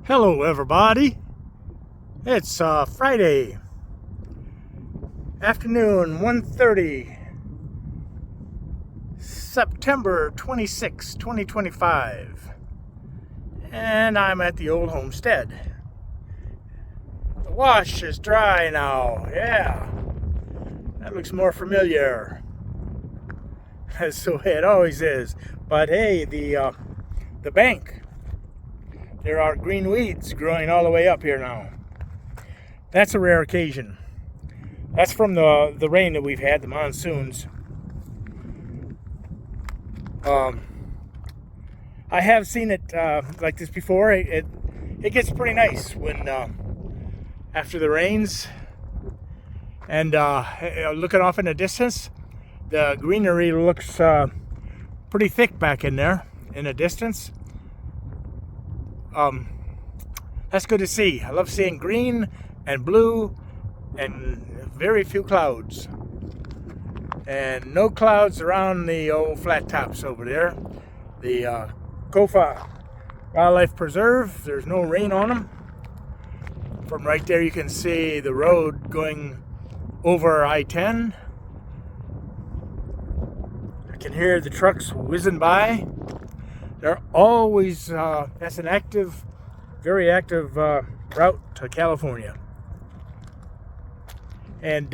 Hello everybody, it's Friday afternoon, 1:30, September 26, 2025, and I'm at the old homestead. The wash is dry now, yeah, that looks more familiar. That's the way it always is. But hey, the bank, there are green weeds growing all the way up here now. That's a rare occasion. That's from the rain that we've had, the monsoons. I have seen it like this before. It gets pretty nice when after the rains, and looking off in the distance, the greenery looks pretty thick back in there in the distance. That's good to see. I love seeing green and blue and very few clouds. And no clouds around the old flat tops over there. The Kofa Wildlife Preserve, there's no rain on them. From right there you can see the road going over I-10. I can hear the trucks whizzing by. They're always, that's an active, very active route to California. And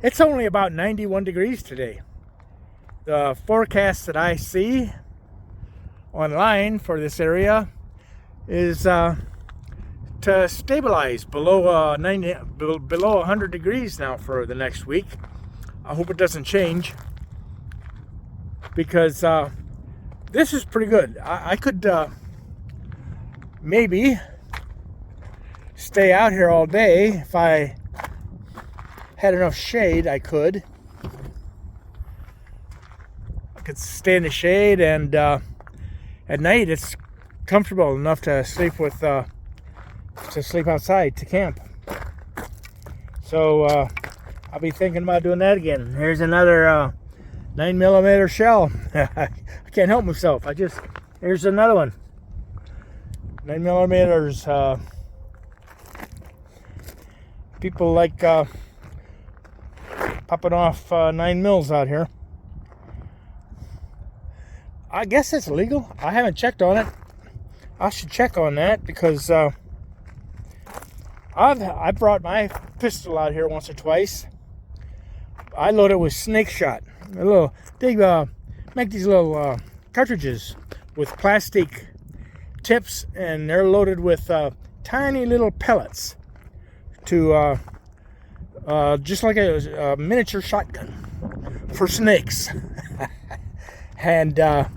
it's only about 91 degrees today. The forecast that I see online for this area is to stabilize below 100 degrees now for the next week. I hope it doesn't change, because this is pretty good. I could maybe stay out here all day if I had enough shade. I could stay in the shade, and at night it's comfortable enough to sleep outside to camp. So I'll be thinking about doing that again. Here's another 9mm shell. I can't help myself. Here's another one. 9mm. People like popping off 9mm out here. I guess it's illegal. I haven't checked on it. I should check on that, because I brought my pistol out here once or twice. I load it with snake shot. They make these little cartridges with plastic tips, and they're loaded with tiny little pellets to just like a miniature shotgun for snakes. And I'm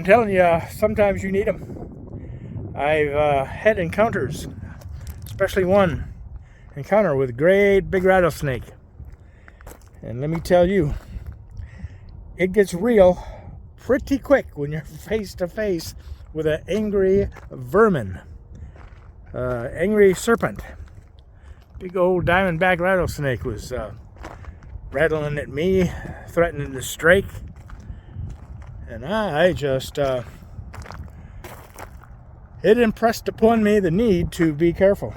telling you, sometimes you need them. I've had encounters, especially one encounter with a great big rattlesnake. And let me tell you, it gets real pretty quick when you're face to face with an angry vermin, angry serpent. Big old diamondback rattlesnake was rattling at me, threatening to strike. And I just, it impressed upon me the need to be careful.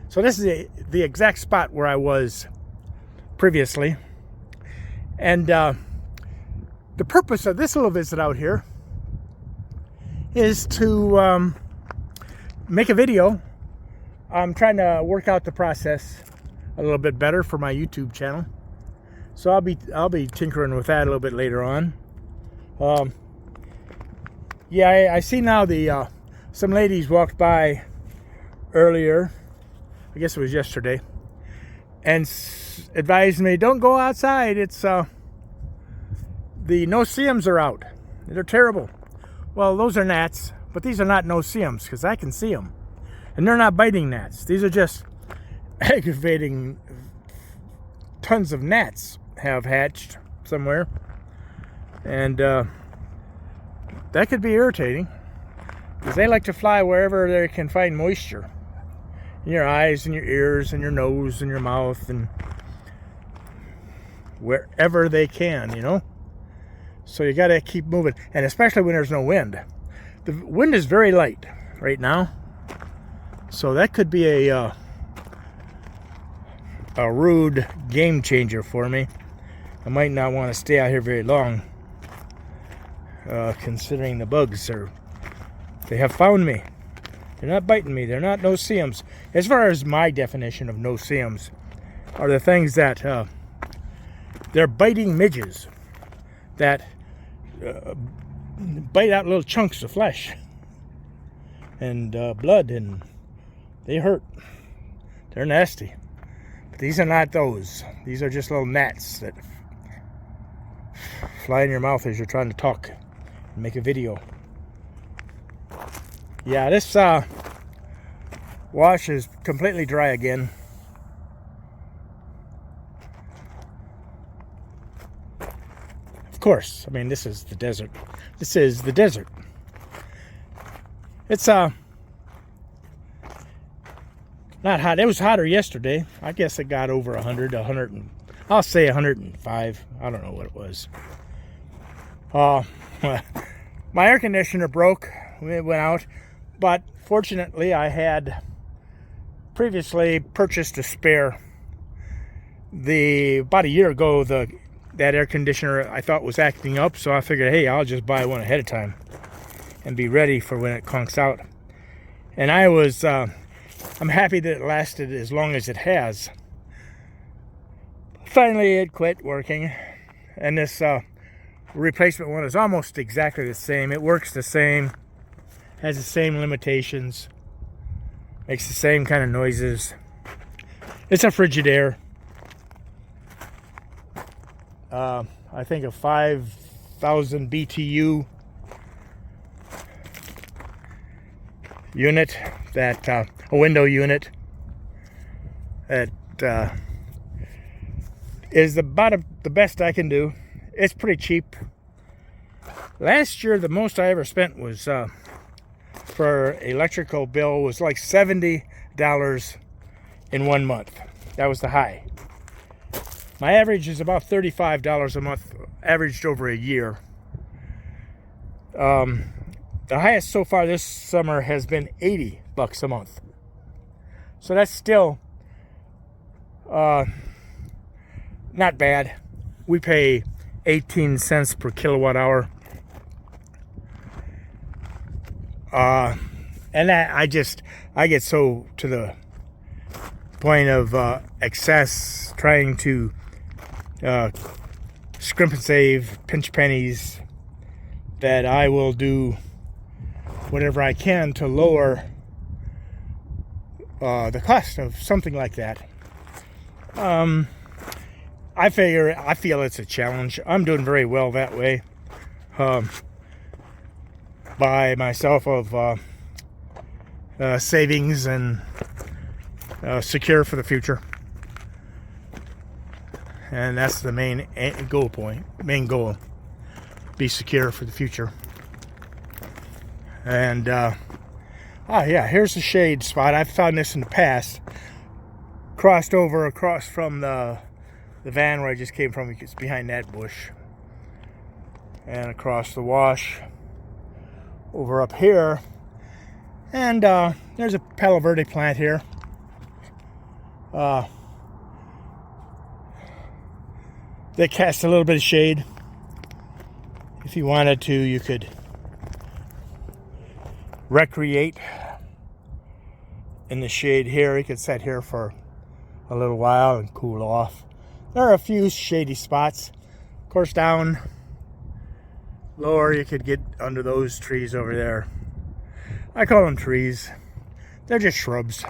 So this is the exact spot where I was previously. And the purpose of this little visit out here is to make a video. I'm trying to work out the process a little bit better for my YouTube channel. So I'll be tinkering with that a little bit later on. Yeah, I see now some ladies walked by earlier, I guess it was yesterday, and advised me, don't go outside. It's the no-see-ums are out. They're terrible. Well, those are gnats, but these are not no-see-ums, because I can see them. And they're not biting gnats. These are just aggravating. Tons of gnats have hatched somewhere. And that could be irritating, because they like to fly wherever they can find moisture. In your eyes and your ears and your nose and your mouth, and wherever they can, So you got to keep moving, and especially when there's no wind. The wind is very light right now, so that could be a rude game changer for me. I might not want to stay out here very long, considering the bugs they have found me. They're not biting me. They're not no-see-ums. As far as my definition of no-see-ums, are the things that they're biting midges that bite out little chunks of flesh and blood, and they hurt. They're nasty. But these are not those. These are just little gnats that fly in your mouth as you're trying to talk and make a video. Yeah, this wash is completely dry again. Of course, I mean, this is the desert. This is the desert. It's not hot. It was hotter yesterday. I guess it got over 100, I'll say 105. I don't know what it was. My air conditioner broke when it went out, but fortunately I had previously purchased a spare. About a year ago, that air conditioner I thought was acting up, so I figured, hey, I'll just buy one ahead of time and be ready for when it conks out. And I'm happy that it lasted as long as it has. Finally, it quit working, and this replacement one is almost exactly the same. It works the same, has the same limitations, makes the same kind of noises. It's a Frigidaire. I think a 5,000 BTU unit, a window unit that is about the best I can do. It's pretty cheap. Last year, the most I ever spent was for electrical bill was like $70 in 1 month. That was the high. My average is about $35 a month, averaged over a year. The highest so far this summer has been $80 a month. So that's still not bad. We pay 18 cents per kilowatt hour. And that I get so to the point of excess, trying to scrimp and save, pinch pennies, that I will do whatever I can to lower the cost of something like that. I feel it's a challenge. I'm doing very well that way. By myself of savings and secure for the future. And that's the main goal. Be secure for the future. And yeah, here's the shade spot. I've found this in the past. Across from the van where I just came from. It's behind that bush. And across the wash over up here. And there's a Palo Verde plant here. They cast a little bit of shade. If you wanted to, you could recreate in the shade here. You could sit here for a little while and cool off. There are a few shady spots. Of course, down lower, you could get under those trees over there. I call them trees. They're just shrubs.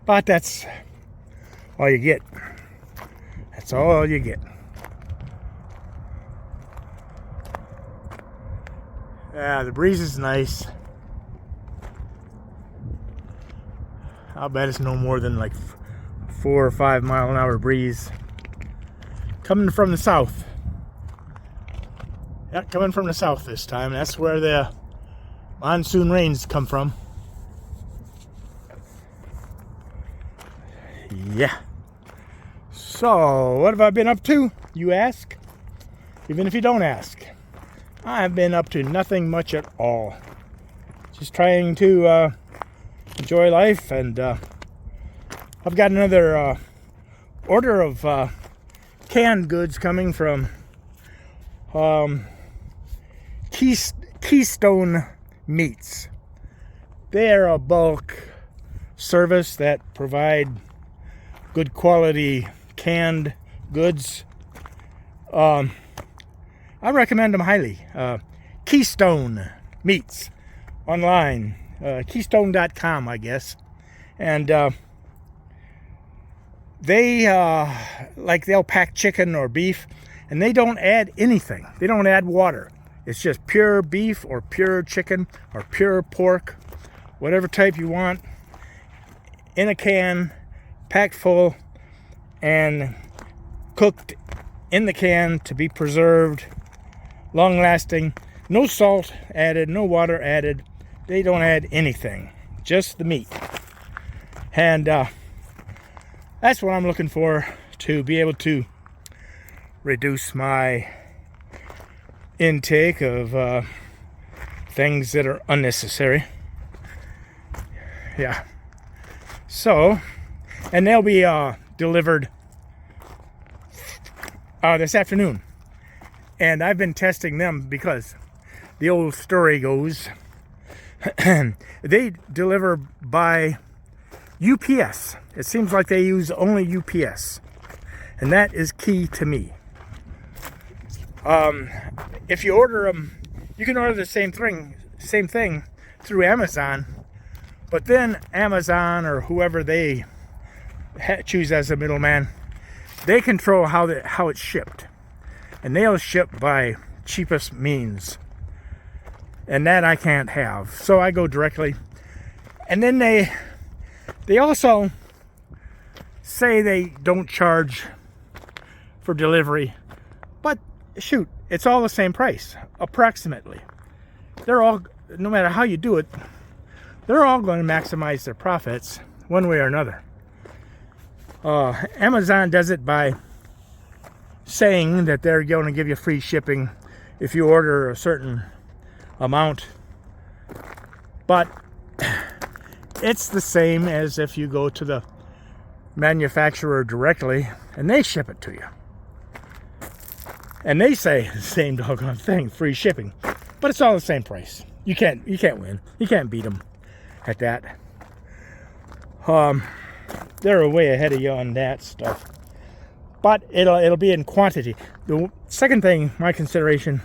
But that's all you get. That's all you get. Yeah, the breeze is nice. I'll bet it's no more than like 4 or 5 mile an hour breeze. Coming from the south. Yeah, coming from the south this time. That's where the monsoon rains come from. Yeah. So, what have I been up to, you ask? Even if you don't ask. I've been up to nothing much at all. Just trying to enjoy life, and I've got another order of canned goods coming from Keystone Meats. They are a bulk service that provide good quality canned goods. I recommend them highly. Keystone Meats online, keystone.com, I guess. And they'll pack chicken or beef, and they don't add anything. They don't add water. It's just pure beef or pure chicken or pure pork, whatever type you want, in a can, packed full, and cooked in the can to be preserved, long lasting. No salt added, no water added. They don't add anything, just the meat. And that's what I'm looking for, to be able to reduce my intake of things that are unnecessary. Yeah. So, and they'll be delivered this afternoon. And I've been testing them because the old story goes, they deliver by UPS. It seems like they use only UPS. And that is key to me. If you order them, you can order the same thing through Amazon, but then Amazon or whoever they choose as a middleman, they control how it's shipped, and they'll ship by cheapest means, and that I can't have. So I go directly, and then they also say they don't charge for delivery, but shoot, it's all the same price, approximately. They're all, no matter how you do it, they're all going to maximize their profits one way or another. Amazon does it by saying that they're going to give you free shipping if you order a certain amount, but it's the same as if you go to the manufacturer directly and they ship it to you. And they say the same doggone thing, free shipping, but it's all the same price. You can't win. You can't beat them at that. They're way ahead of you on that stuff, but it'll be in quantity. The second thing, my consideration,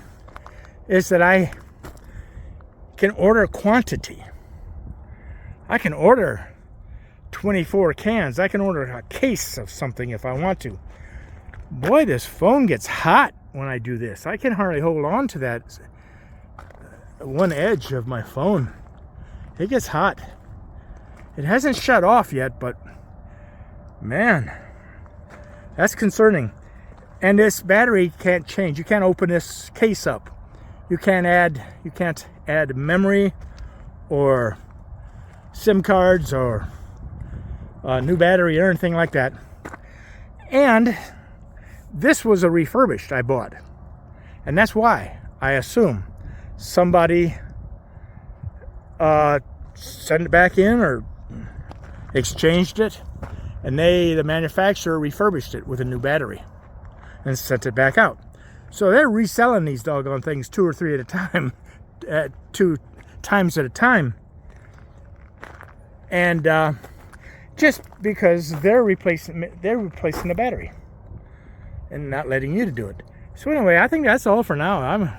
is that I can order quantity. I can order 24 cans. I can order a case of something if I want to. Boy, this phone gets hot when I do this. I can hardly hold on to that one edge of my phone. It gets hot. It hasn't shut off yet, but man, that's concerning. And this battery can't change. You can't open this case up. You can't add memory or SIM cards or a new battery or anything like that. And this was a refurbished I bought. And that's why I assume somebody sent it back in or exchanged it, and the manufacturer refurbished it with a new battery and sent it back out. So they're reselling these doggone things 2 or 3 at a time, 2 times at a time, and just because they're replacing the battery and not letting you to do it. So anyway, I think that's all for now. I'm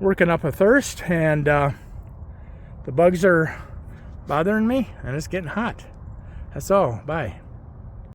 working up a thirst, and the bugs are bothering me, and it's getting hot. That's all. Bye.